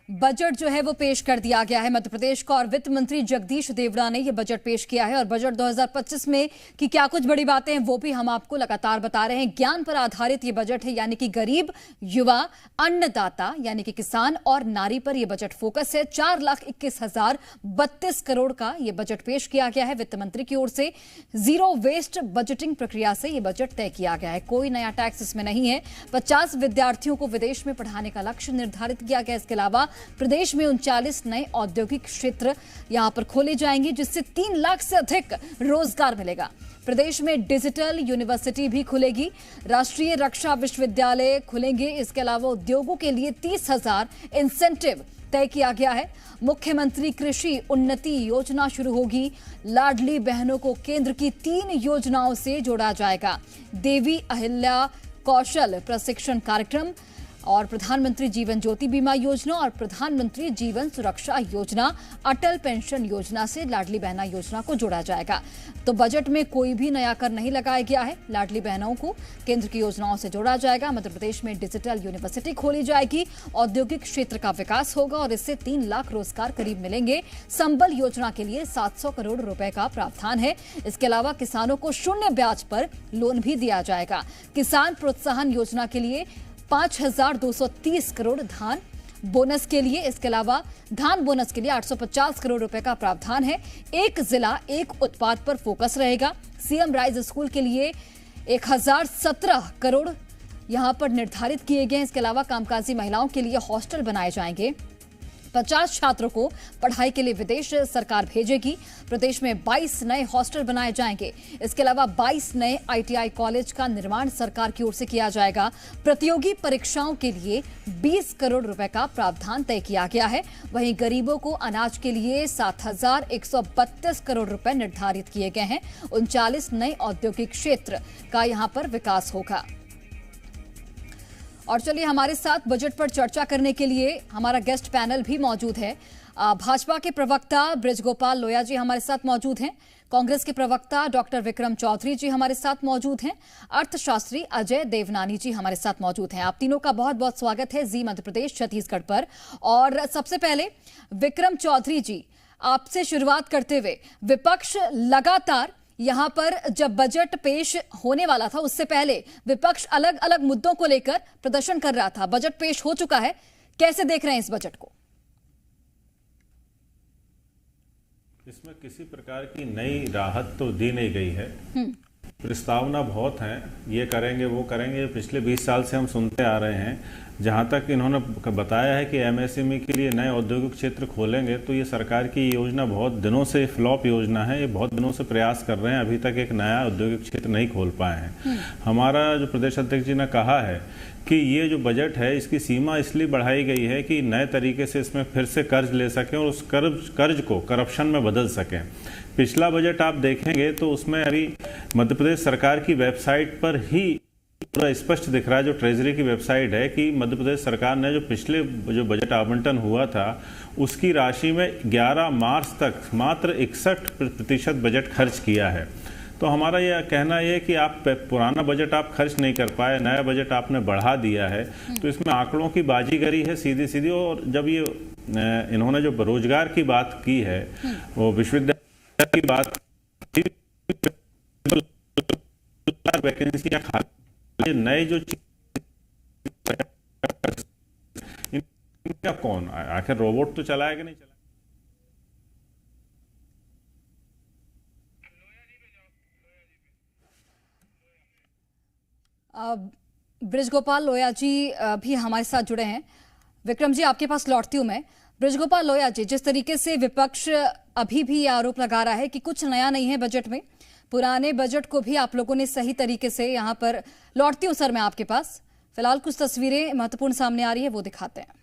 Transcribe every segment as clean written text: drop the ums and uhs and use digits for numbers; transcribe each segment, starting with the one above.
Budget जो है वो पेश कर दिया गया है। मध्य प्रदेश का और वित्त मंत्री जगदीश देवड़ा ने ये बजट पेश किया है और बजट 2025 में की क्या कुछ बड़ी बातें हैं वो भी हम आपको लगातार बता रहे हैं। ज्ञान पर आधारित ये बजट है, यानी कि गरीब, युवा, अन्नदाता यानी कि किसान और नारी पर यह बजट फोकस है। 4,21,032 करोड़ का ये बजट पेश किया गया है। वित्त मंत्री की ओर से जीरो वेस्ट बजटिंग प्रक्रिया से यह बजट तय किया गया है। कोई नया टैक्स इसमें नहीं है। 50 विद्यार्थियों को विदेश में पढ़ाने का लक्ष्य निर्धारित किया गया। इसके अलावा प्रदेश में 39 नए औद्योगिक क्षेत्र यहां पर खोले जाएंगे, जिससे 3 लाख से अधिक रोजगार मिलेगा। प्रदेश में डिजिटल यूनिवर्सिटी भी खुलेगी, राष्ट्रीय रक्षा विश्वविद्यालय खुलेंगे। इसके अलावा उद्योगों के लिए 30,000 इंसेंटिव तय किया गया है। मुख्यमंत्री कृषि उन्नति योजना शुरू होगी। लाडली बहनों को केंद्र की 3 योजनाओं से जोड़ा जाएगा। देवी अहिल्या कौशल प्रशिक्षण कार्यक्रम और प्रधानमंत्री जीवन ज्योति बीमा योजना और प्रधानमंत्री जीवन सुरक्षा योजना, अटल पेंशन योजना से लाडली बहना योजना को जोड़ा जाएगा। तो बजट में कोई भी नया कर नहीं लगाया गया है। लाडली बहनों को केंद्र की योजनाओं से जोड़ा जाएगा। मध्य प्रदेश में डिजिटल यूनिवर्सिटी खोली जाएगी, औद्योगिक क्षेत्र का विकास होगा और इससे 3 लाख रोजगार करीब मिलेंगे। संबल योजना के लिए 700 करोड़ रुपए का प्रावधान है। इसके अलावा किसानों को शून्य ब्याज पर लोन भी दिया जाएगा। किसान प्रोत्साहन योजना के लिए 5,230 करोड़, धान बोनस के लिए, इसके अलावा धान बोनस के लिए 850 करोड़ रुपए का प्रावधान है। एक जिला एक उत्पाद पर फोकस रहेगा। सीएम राइज स्कूल के लिए 1017 करोड़ यहां पर निर्धारित किए गए हैं। इसके अलावा कामकाजी महिलाओं के लिए हॉस्टल बनाए जाएंगे। 50 छात्रों को पढ़ाई के लिए विदेश सरकार भेजेगी। प्रदेश में 22 नए हॉस्टल बनाए जाएंगे। इसके अलावा 22 नए आईटीआई कॉलेज का निर्माण सरकार की ओर से किया जाएगा। प्रतियोगी परीक्षाओं के लिए 20 करोड़ रुपए का प्रावधान तय किया गया है। वहीं गरीबों को अनाज के लिए 7,132 करोड़ रुपए निर्धारित किए गए हैं। 39 नए औद्योगिक क्षेत्र का यहां पर विकास होगा। और चलिए, हमारे साथ बजट पर चर्चा करने के लिए हमारा गेस्ट पैनल भी मौजूद है। भाजपा के प्रवक्ता बृजगोपाल लोया जी हमारे साथ मौजूद हैं। कांग्रेस के प्रवक्ता डॉक्टर विक्रम चौधरी जी हमारे साथ मौजूद हैं। अर्थशास्त्री अजय देवनानी जी हमारे साथ मौजूद हैं। आप तीनों का बहुत बहुत स्वागत है जी मध्य प्रदेश छत्तीसगढ़ पर। और सबसे पहले विक्रम चौधरी जी, आपसे शुरुआत करते हुए, विपक्ष लगातार यहां पर जब बजट पेश होने वाला था उससे पहले विपक्ष अलग अलग मुद्दों को लेकर प्रदर्शन कर रहा था। बजट पेश हो चुका है, कैसे देख रहे हैं इस बजट को? इसमें किसी प्रकार की नई राहत तो दी नहीं गई है। प्रस्तावना बहुत हैं, ये करेंगे वो करेंगे, पिछले 20 साल से हम सुनते आ रहे हैं। जहाँ तक इन्होंने बताया है कि एमएसएमई के लिए नए औद्योगिक क्षेत्र खोलेंगे, तो ये सरकार की योजना बहुत दिनों से फ्लॉप योजना है। ये बहुत दिनों से प्रयास कर रहे हैं, अभी तक एक नया औद्योगिक क्षेत्र नहीं खोल पाए हैं। हमारा जो प्रदेश अध्यक्ष जी ने कहा है कि ये जो बजट है इसकी सीमा इसलिए बढ़ाई गई है कि नए तरीके से इसमें फिर से कर्ज ले सकें और उस कर्ज को करप्शन में बदल सकें। पिछला बजट आप देखेंगे तो उसमें अभी मध्य प्रदेश सरकार की वेबसाइट पर ही पूरा स्पष्ट दिख रहा है, जो ट्रेजरी की वेबसाइट है, कि मध्य प्रदेश सरकार ने जो पिछले जो बजट आवंटन हुआ था उसकी राशि में 11 मार्च तक मात्र 61% बजट खर्च किया है। तो हमारा यह कहना है कि आप पुराना बजट आप खर्च नहीं कर पाए, नया बजट आपने बढ़ा दिया है। तो इसमें आंकड़ों की बाजीगरी है सीधी सीधी। और जब ये इन्होंने जो रोजगार की बात की है, वो विश्वविद्यालय की बात, वैकेंसियां खाली, नए जो इनका कौन, आखिर रोबोट तो चलाएगा कि नहीं चलाएगा? बृजगोपाल लोया जी भी हमारे साथ जुड़े हैं। विक्रम जी, आपके पास लौटती हूं मैं। बृजगोपाल लोया जी, जिस तरीके से विपक्ष अभी भी आरोप लगा रहा है कि कुछ नया नहीं है बजट में, पुराने बजट को भी आप लोगों ने सही तरीके से, यहां पर लौटती हूं सर मैं आपके पास। फिलहाल कुछ तस्वीरें महत्वपूर्ण सामने आ रही है, वो दिखाते हैं।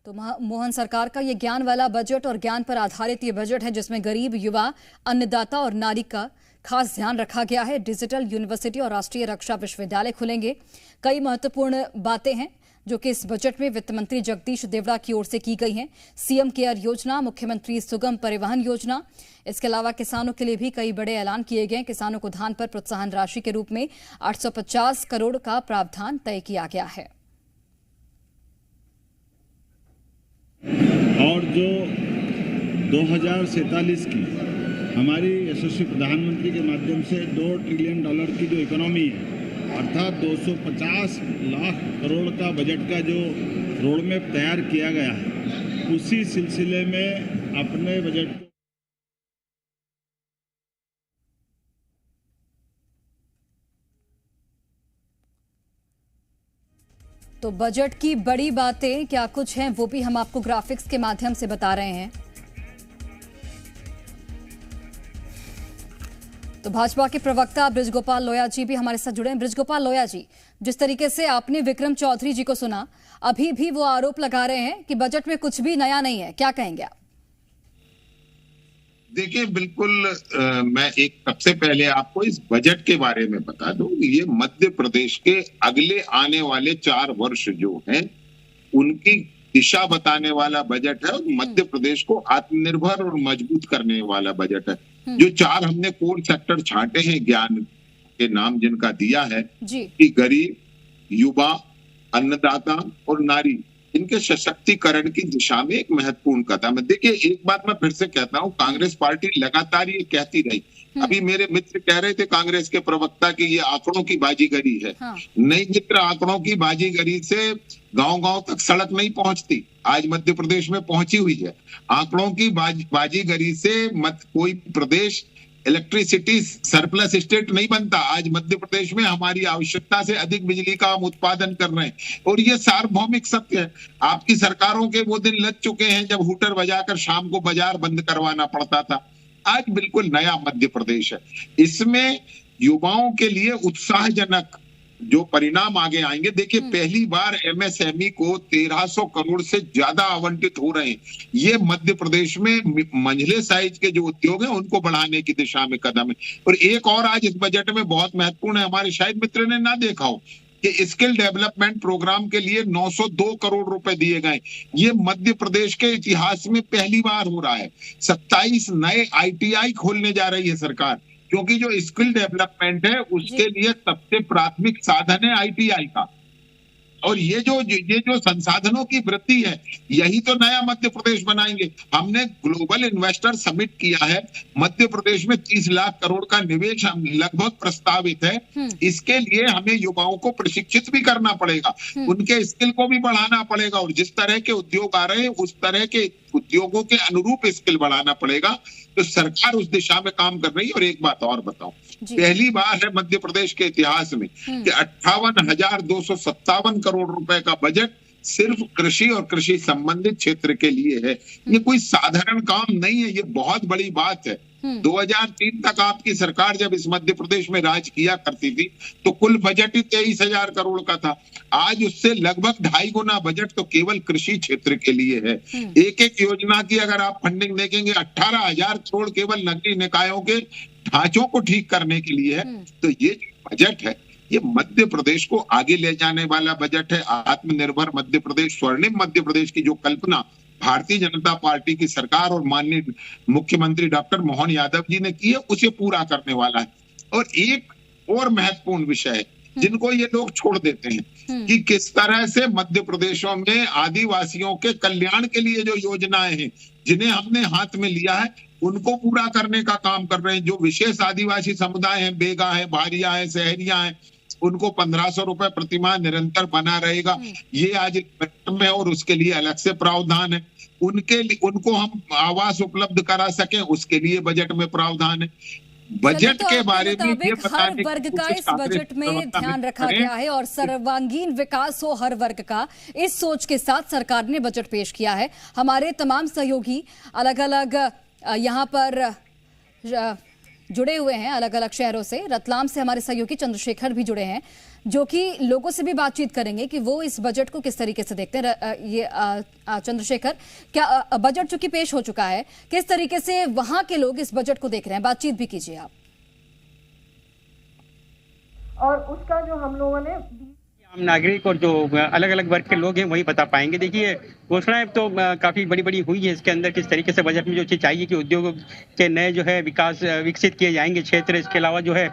तो मोहन सरकार का ये ज्ञान वाला बजट और ज्ञान पर आधारित ये बजट है, जिसमें गरीब, युवा, अन्नदाता और नारी का खास ध्यान रखा गया है। डिजिटल यूनिवर्सिटी और राष्ट्रीय रक्षा विश्वविद्यालय खुलेंगे। कई महत्वपूर्ण बातें हैं। जो कि इस बजट में वित्त मंत्री जगदीश देवड़ा की ओर से की गई हैं। सीएम केयर योजना, मुख्यमंत्री सुगम परिवहन योजना, इसके अलावा किसानों के लिए भी कई बड़े ऐलान किए गए। किसानों को धान पर प्रोत्साहन राशि के रूप में 850 करोड़ का प्रावधान तय किया गया है। और जो 2047 की हमारी यशस्वी प्रधानमंत्री के माध्यम से $2 ट्रिलियन की जो इकोनॉमी है, अर्थात 250 लाख करोड़ का बजट का जो रोड मैप तैयार किया गया है, उसी सिलसिले में अपने बजट को तो बजट की बड़ी बातें क्या कुछ हैं वो भी हम आपको ग्राफिक्स के माध्यम से बता रहे हैं। तो भाजपा के प्रवक्ता बृजगोपाल लोया जी भी हमारे साथ जुड़े हैं। बृजगोपाल लोया जी, जिस तरीके से आपने विक्रम चौधरी जी को सुना, अभी भी वो आरोप लगा रहे हैं कि बजट में कुछ भी नया नहीं है, क्या कहेंगे आप? देखिए, बिल्कुल मैं एक सबसे पहले आपको इस बजट के बारे में बता दूं। ये मध्य प्रदेश के अगले आने वाले 4 वर्ष जो हैं उनकी दिशा बताने वाला बजट है और मध्य प्रदेश को आत्मनिर्भर और मजबूत करने वाला बजट है। जो 4 हमने कोर सेक्टर छांटे हैं, ज्ञान के नाम जिनका दिया है कि गरीब, युवा, अन्नदाता और नारी, इनके सशक्तिकरण की दिशा में एक महत्वपूर्ण कदम है। देखिए, एक बात मैं फिर से कहता हूँ, कांग्रेस पार्टी लगातार ये कहती रही। अभी मेरे मित्र कह रहे थे कांग्रेस के प्रवक्ता की ये आंकड़ों की बाजीगरी है। नहीं मित्र, आंकड़ों की बाजीगरी से गांव-गांव तक सड़क नहीं पहुंचती, आज मध्य प्रदेश में पहुंची हुई है। आंकड़ों की बाजीगरी से कोई प्रदेश इलेक्ट्रिसिटी सरप्लस स्टेट नहीं बनता। आज मध्य प्रदेश में हमारी आवश्यकता से अधिक बिजली का हम उत्पादन कर रहे हैं और ये सार्वभौमिक सत्य है। आपकी सरकारों के वो दिन लग चुके हैं जब हूटर बजाकर शाम को बाजार बंद करवाना पड़ता था। आज बिल्कुल नया मध्य प्रदेश है। इसमें युवाओं के लिए उत्साहजनक जो परिणाम आगे आएंगे। देखिए, पहली बार एमएसएमई को 1300 करोड़ से ज्यादा आवंटित हो रहे हैं। ये मध्य प्रदेश में मंझले साइज के जो उद्योग हैं उनको बढ़ाने की दिशा में कदम है। और एक और आज इस बजट में बहुत महत्वपूर्ण है, हमारे शायद मित्र ने ना देखा हो कि स्किल डेवलपमेंट प्रोग्राम के लिए 902 करोड़ रुपए दिए गए। ये मध्य प्रदेश के इतिहास में पहली बार हो रहा है। 27 नए आईटीआई खोलने जा रही है सरकार, क्योंकि जो स्किल डेवलपमेंट है उसके लिए सबसे प्राथमिक साधन है आईटीआई का। और ये जो संसाधनों की वृद्धि है, यही तो नया मध्य प्रदेश बनाएंगे। हमने ग्लोबल इन्वेस्टर समिट किया है, मध्य प्रदेश में 30 लाख करोड़ का निवेश लगभग प्रस्तावित है। इसके लिए हमें युवाओं को प्रशिक्षित भी करना पड़ेगा, उनके स्किल को भी बढ़ाना पड़ेगा और जिस तरह के उद्योग आ रहे हैं उस तरह के उद्योगों के अनुरूप स्किल बढ़ाना पड़ेगा। तो सरकार उस दिशा में काम कर रही है। और एक बात और बताऊं, पहली बार है मध्य प्रदेश के इतिहास में कि 58,257 करोड़ रुपए का बजट सिर्फ कृषि और कृषि संबंधित क्षेत्र के लिए है। ये कोई साधारण काम नहीं है, ये बहुत बड़ी बात है। 2003 तक आपकी सरकार जब इस मध्य प्रदेश में राज किया करती थी तो कुल बजट ही 23,000 करोड़ का था। आज उससे लगभग 2.5 गुना बजट तो केवल कृषि क्षेत्र के लिए है। एक एक योजना की अगर आप फंडिंग देखेंगे, 18,000 करोड़ केवल नगरीय निकायों के ढांचों को ठीक करने के लिए है। तो ये बजट है, ये मध्य प्रदेश को आगे ले जाने वाला बजट है। आत्मनिर्भर मध्य प्रदेश, स्वर्णिम मध्य प्रदेश की जो कल्पना भारतीय जनता पार्टी की सरकार और माननीय मुख्यमंत्री डॉक्टर मोहन यादव जी ने की है, उसे पूरा करने वाला है। और एक और महत्वपूर्ण विषय है जिनको ये लोग छोड़ देते हैं कि किस तरह से मध्य प्रदेशों में आदिवासियों के कल्याण के लिए जो योजनाएं हैं जिन्हें हमने हाथ में लिया है उनको पूरा करने का काम कर रहे हैं। जो विशेष आदिवासी समुदाय हैं, बेगा है, भारिया है, सहरिया है, उनको 1500 रुपए प्रतिमाह निरंतर बना रहेगा। ये आज में और उसके लिए अलग से प्रावधान है। उनको हम आवास उपलब्ध करा सके, उसके लिए बजट में प्रावधान है। बजट के बारे में ये हर वर्ग का इस बजट में ध्यान रखा गया है और सर्वांगीण विकास हो हर वर्ग का, इस सोच के साथ सरकार ने बजट पेश किया है। हमारे तमाम सहयोगी अलग अलग यहाँ पर जुड़े हुए हैं, अलग अलग शहरों से। रतलाम से हमारे सहयोगी चंद्रशेखर भी जुड़े हैं, जो कि लोगों से भी बातचीत करेंगे कि वो इस बजट को किस तरीके से देखते हैं। ये चंद्रशेखर, क्या बजट चूंकि पेश हो चुका है, किस तरीके से वहां के लोग इस बजट को देख रहे हैं? बातचीत भी कीजिए आप। और उसका जो हम लोगों ने आम नागरिक और जो अलग अलग वर्ग के लोग हैं वही बता पाएंगे। देखिए, घोषणाएं तो काफी बड़ी बड़ी हुई है। इसके अंदर किस तरीके से बजट में जो चीज चाहिए कि उद्योग के नए जो है विकास विकसित किए जाएंगे क्षेत्र, इसके अलावा जो है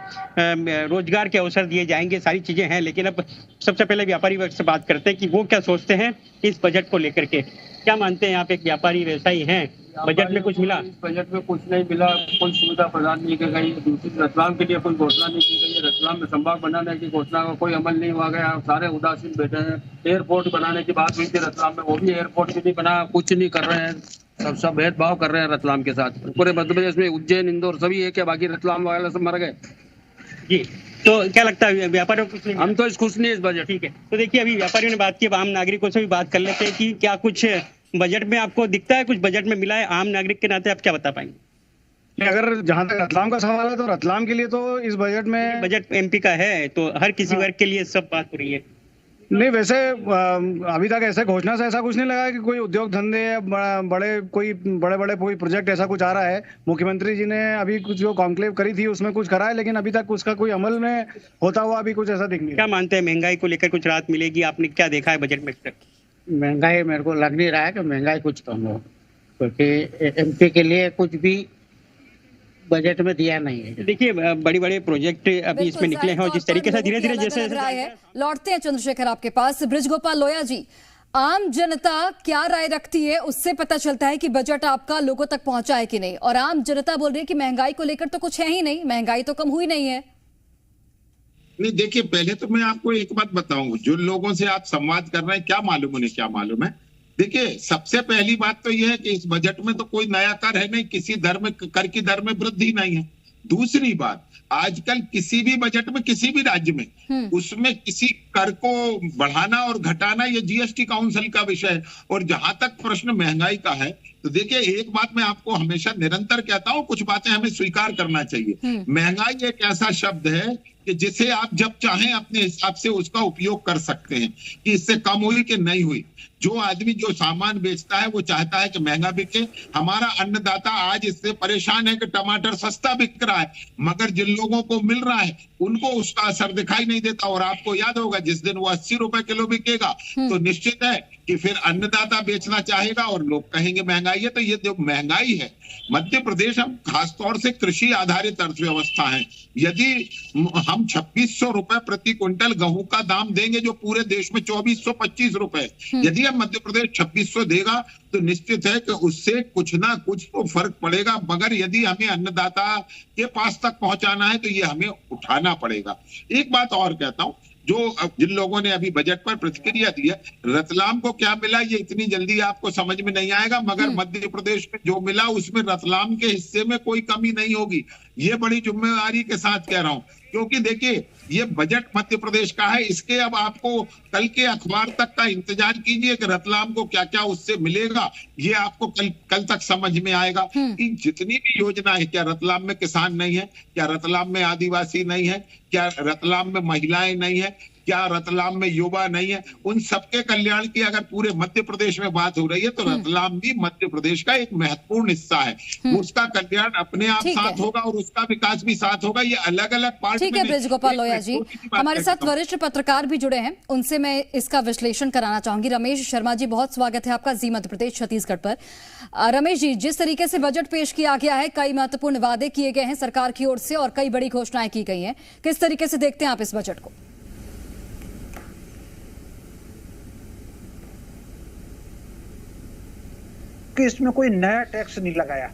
रोजगार के अवसर दिए जाएंगे, सारी चीजें हैं। लेकिन अब सबसे पहले व्यापारी वर्ग से बात करते हैं कि वो क्या सोचते हैं इस बजट को लेकर के। क्या मानते हैं आप, एक व्यापारी व्यवसायी हैं, बजट में कुछ मिला? इस बजट में कुछ नहीं मिला, कोई सुविधा प्रदान नहीं की गई। दूसरी, रतलाम के लिए कोई घोषणा नहीं की गई है। रतलाम में संभाग बनाने की घोषणा का कोई अमल नहीं हुआ गया, सारे उदासीन बैठे हैं। एयरपोर्ट बनाने की बात हुई थी रतलाम में, वो भी एयरपोर्ट भी नहीं बना, कुछ नहीं कर रहे हैं। सब भेदभाव कर रहे हैं रतलाम के साथ। पूरे मध्य प्रदेश में उज्जैन, इंदौर सभी है क्या, बाकी रतलाम वाले सब मर गए। जी, तो क्या लगता है व्यापारियों को कुछ नहीं? हम तो खुश नहीं इस बजट। ठीक है, तो देखिए अभी व्यापारियों ने बात की, अब आम नागरिकों से भी बात कर लेते हैं कि क्या कुछ बजट में आपको दिखता है, कुछ बजट में मिला है? आम नागरिक के नाते आप क्या बता पाएंगे? अगर जहां तक रतलाम का सवाल है तो रतलाम के लिए तो इस बजट में, बजट एमपी का है तो हर किसी वर्ग के लिए सब बात हो रही है। नहीं, वैसे अभी तक ऐसे घोषणा से ऐसा कुछ नहीं लगा कि कोई उद्योग धंधे या बड़े बड़े कोई प्रोजेक्ट ऐसा कुछ आ रहा है। मुख्यमंत्री जी ने अभी कुछ जो कॉन्क्लेव करी थी उसमें कुछ करा है, लेकिन अभी तक उसका कोई अमल में होता हुआ अभी कुछ ऐसा दिख नहीं। क्या मानते हैं, महंगाई को लेकर कुछ राहत मिलेगी? आपने क्या देखा है बजट में तक? महंगाई मेरे को लग नहीं रहा है कि महंगाई कुछ कम हो, क्योंकि एमपी के लिए कुछ भी बजट में दिया नहीं है। देखिए, बड़े बड़े प्रोजेक्ट अभी इसमें निकले हैं और जिस तरीके से धीरे धीरे जैसे लौटते हैं चंद्रशेखर आपके पास। बृजगोपाल लोया जी, आम जनता क्या राय रखती है उससे पता चलता है कि बजट आपका लोगों तक पहुंचा है कि नहीं। और आम जनता बोल रही है कि महंगाई को लेकर तो कुछ है ही नहीं, महंगाई तो कम हुई नहीं है। नहीं, देखिए, पहले तो मैं आपको एक बात बताऊं, जो लोगों से आप संवाद कर रहे हैं, क्या मालूम उन्हें क्या मालूम है। देखिए, सबसे पहली बात तो यह है कि इस बजट में तो कोई नया कर है नहीं, किसी कर की दर में वृद्धि नहीं है। दूसरी बात, आजकल किसी भी बजट में किसी भी राज्य में उसमें किसी कर को बढ़ाना और घटाना ये जीएसटी काउंसिल का विषय है। और जहां तक प्रश्न महंगाई का है, तो देखिए, एक बात मैं आपको हमेशा निरंतर कहता हूं, कुछ बातें हमें स्वीकार करना चाहिए। महंगाई एक ऐसा शब्द है कि जिसे आप जब चाहें अपने हिसाब से उसका उपयोग कर सकते हैं कि इससे कम हुई कि नहीं हुई। जो आदमी जो सामान बेचता है वो चाहता है कि महंगा बिके। हमारा अन्नदाता आज इससे परेशान है कि टमाटर सस्ता बिक रहा है, मगर जिन लोगों को मिल रहा है उनको उसका असर दिखाई नहीं देता। और आपको याद होगा, जिस दिन वो 80 रुपए किलो बिकेगा तो निश्चित है कि फिर अन्नदाता बेचना चाहेगा और लोग कहेंगे महंगाई है। तो ये जो महंगाई है, मध्य प्रदेश हम खासतौर से कृषि आधारित अर्थव्यवस्था है। यदि हम 2600 रुपए प्रति क्विंटल गेहूं का दाम देंगे जो पूरे देश में 2425 रुपए, यदि हम मध्य प्रदेश 2600 देगा तो निश्चित है कि उससे कुछ ना कुछ तो फर्क पड़ेगा। मगर यदि हमें अन्नदाता के पास तक पहुंचाना है तो ये हमें उठाना पड़ेगा। एक बात और कहता हूं, जिन लोगों ने अभी बजट पर प्रतिक्रिया दी है, रतलाम को क्या मिला ये इतनी जल्दी आपको समझ में नहीं आएगा, मगर मध्य प्रदेश में जो मिला उसमें रतलाम के हिस्से में कोई कमी नहीं होगी। ये बड़ी जिम्मेदारी के साथ कह रहा हूं, क्योंकि देखिए, ये बजट मध्य प्रदेश का है। इसके अब आपको कल के अखबार तक का इंतजार कीजिए कि रतलाम को क्या क्या उससे मिलेगा। ये आपको कल तक समझ में आएगा कि जितनी भी योजना है, क्या रतलाम में किसान नहीं है, क्या रतलाम में आदिवासी नहीं है, क्या रतलाम में महिलाएं नहीं है, क्या रतलाम में युवा नहीं है। उन सबके कल्याण की अगर पूरे मध्य प्रदेश में बात हो रही है तो रतलाम भी मध्य प्रदेश का एक महत्वपूर्ण हिस्सा है। उसका कल्याण अपने आप साथ होगा और उसका विकास भी साथ होगा। ये अलग अलग पार्ट। ठीक है बृजगोपाल लोया जी, हमारे साथ वरिष्ठ पत्रकार भी जुड़े हैं, उनसे मैं इसका विश्लेषण कराना चाहूंगी। रमेश शर्मा जी, बहुत स्वागत है आपका जी मध्य प्रदेश छत्तीसगढ़ पर। रमेश जी, जिस तरीके से बजट पेश किया गया है, कई महत्वपूर्ण वादे किए गए हैं सरकार की ओर से और कई बड़ी घोषणाएं की गई हैं, किस तरीके से देखते हैं आप इस बजट को? कि इसमें कोई नया टैक्स नहीं लगाया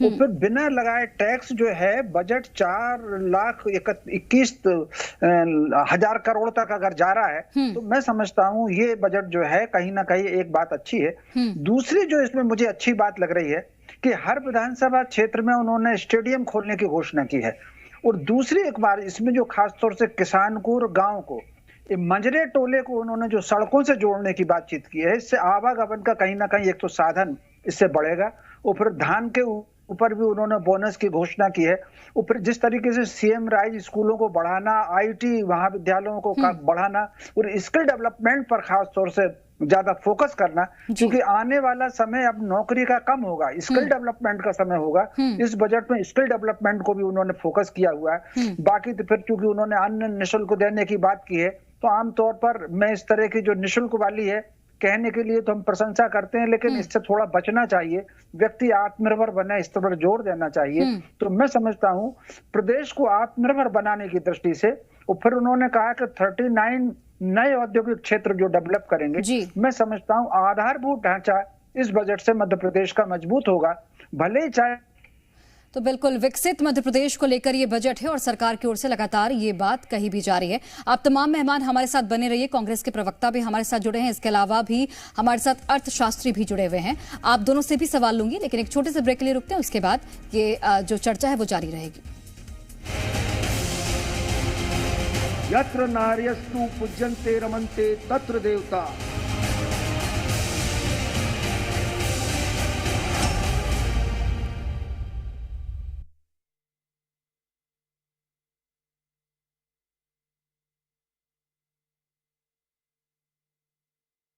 और फिर बिना लगाए टैक्स जो है बजट 4,21,000 करोड़ तक अगर जा रहा है तो मैं समझता हूं ये बजट जो है कहीं ना कहीं एक बात अच्छी है। दूसरी जो इसमें मुझे अच्छी बात लग रही है कि हर विधानसभा क्षेत्र में उन्होंने स्टेडियम खोलने की घोषणा की है। और दूसरी एक बार इसमें जो खासतौर से किसान को और गांव को, मंजरे टोले को उन्होंने जो सड़कों से जोड़ने की बातचीत की है, इससे आवागमन का कहीं ना कहीं एक तो साधन इससे बढ़ेगा। और फिर धान के ऊपर भी उन्होंने बोनस की घोषणा की है। और फिर जिस तरीके से सीएम राइज स्कूलों को बढ़ाना, आईटी महाविद्यालयों को बढ़ाना और स्किल डेवलपमेंट पर खास तौर से ज्यादा फोकस करना, क्योंकि आने वाला समय अब नौकरी का कम होगा, स्किल डेवलपमेंट का समय होगा। इस बजट में स्किल डेवलपमेंट को भी उन्होंने फोकस किया हुआ है। बाकी तो फिर चूंकि उन्होंने अन्न निःशुल्क देने की बात की है तो आमतौर पर मैं इस तरह की जो निशुल्क वाली है कहने के लिए तो हम प्रशंसा करते हैं, लेकिन इससे थोड़ा बचना चाहिए। व्यक्ति आत्मनिर्भर बने, इस पर जोर देना चाहिए। तो मैं समझता हूं प्रदेश को आत्मनिर्भर बनाने की दृष्टि से, और फिर उन्होंने कहा कि 39 नए औद्योगिक क्षेत्र जो डेवलप करेंगे, मैं समझता हूं आधारभूत ढांचा इस बजट से मध्य प्रदेश का मजबूत होगा। भले ही चाहे तो बिल्कुल विकसित मध्य प्रदेश को लेकर ये बजट है और सरकार की ओर से लगातार ये बात कही भी जा रही है। आप तमाम मेहमान हमारे साथ बने रहिए। कांग्रेस के प्रवक्ता भी हमारे साथ जुड़े हैं, इसके अलावा भी हमारे साथ अर्थशास्त्री भी जुड़े हुए हैं। आप दोनों से भी सवाल लूंगी, लेकिन एक छोटे से ब्रेक के लिए रुकते हैं, उसके बाद ये जो चर्चा है वो जारी रहेगी। यत्र नार्यस्तु पूज्यन्ते रमन्ते तत्र देवता।